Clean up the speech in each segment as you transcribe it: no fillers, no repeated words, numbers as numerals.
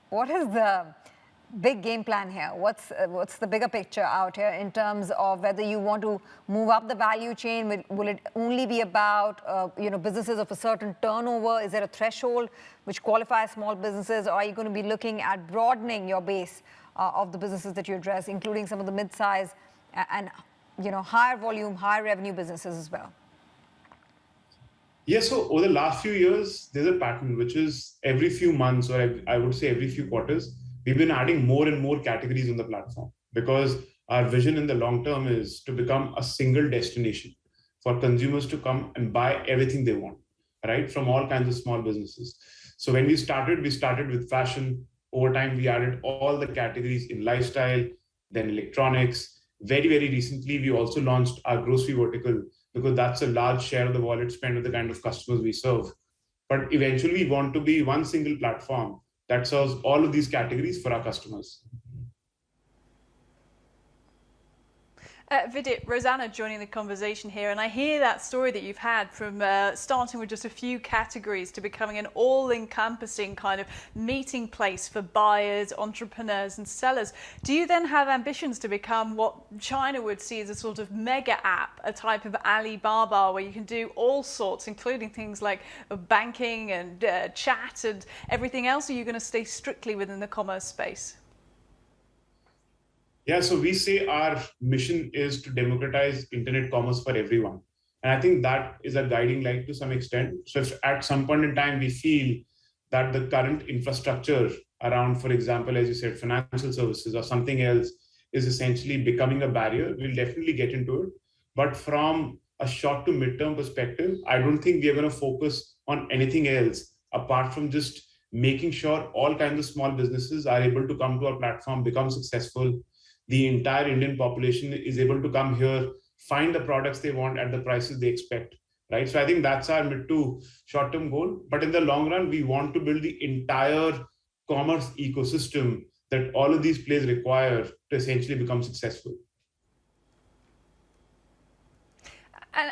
what is the big game plan here? What's the bigger picture out here in terms of whether you want to move up the value chain? Will it only be about businesses of a certain turnover? Is there a threshold which qualifies small businesses, or are you going to be looking at broadening your base of the businesses that you address, including some of the mid-size and higher volume, higher revenue businesses as well? Yeah, so over the last few years, there's a pattern which is every few months, or I would say every few quarters, we've been adding more and more categories on the platform, because our vision in the long term is to become a single destination for consumers to come and buy everything they want, right? From all kinds of small businesses. So when we started with fashion. Over time, we added all the categories in lifestyle, then electronics. Very, very recently, we also launched our grocery vertical, because that's a large share of the wallet spend of the kind of customers we serve. But eventually, we want to be one single platform that serves all of these categories for our customers. Vidit, Rosanna joining the conversation here, and I hear that story that you've had from starting with just a few categories to becoming an all-encompassing kind of meeting place for buyers, entrepreneurs and sellers. Do you then have ambitions to become what China would see as a sort of mega app, a type of Alibaba, where you can do all sorts, including things like banking and chat and everything else? Or are you going to stay strictly within the commerce space? Yeah, so we say our mission is to democratize internet commerce for everyone. And I think that is a guiding light to some extent. So if at some point in time we feel that the current infrastructure around, for example, as you said, financial services or something else is essentially becoming a barrier, we'll definitely get into it. But from a short to midterm perspective, I don't think we are going to focus on anything else apart from just making sure all kinds of small businesses are able to come to our platform, become successful. The entire Indian population is able to come here, find the products they want at the prices they expect, right? So I think that's our mid to short-term goal. But in the long run, we want to build the entire commerce ecosystem that all of these players require to essentially become successful.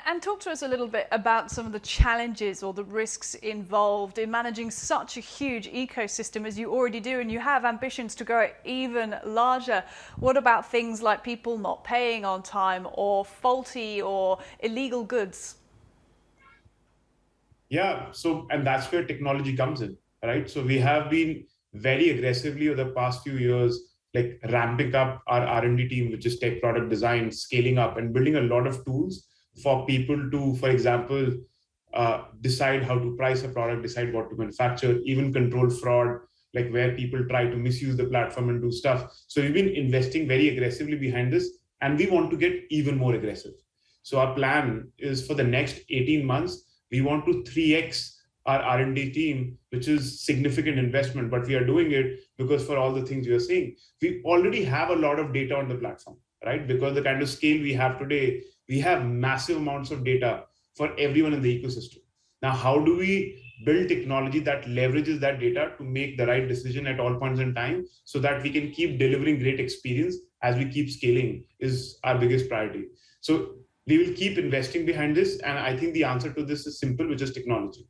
And talk to us a little bit about some of the challenges or the risks involved in managing such a huge ecosystem as you already do, and you have ambitions to grow it even larger. What about things like people not paying on time, or faulty or illegal goods? Yeah, and that's where technology comes in, right? So we have been very aggressively over the past few years, like ramping up our R&D team, which is tech product design, scaling up and building a lot of tools for people to, for example, decide how to price a product, decide what to manufacture, even control fraud, like where people try to misuse the platform and do stuff. So we've been investing very aggressively behind this, and we want to get even more aggressive. So our plan is for the next 18 months, we want to 3x our R&D team, which is significant investment, but we are doing it because for all the things you are saying, we already have a lot of data on the platform, right? Because the kind of scale we have today, we have massive amounts of data for everyone in the ecosystem. Now, how do we build technology that leverages that data to make the right decision at all points in time so that we can keep delivering great experience as we keep scaling is our biggest priority. So we will keep investing behind this. And I think the answer to this is simple, which is technology.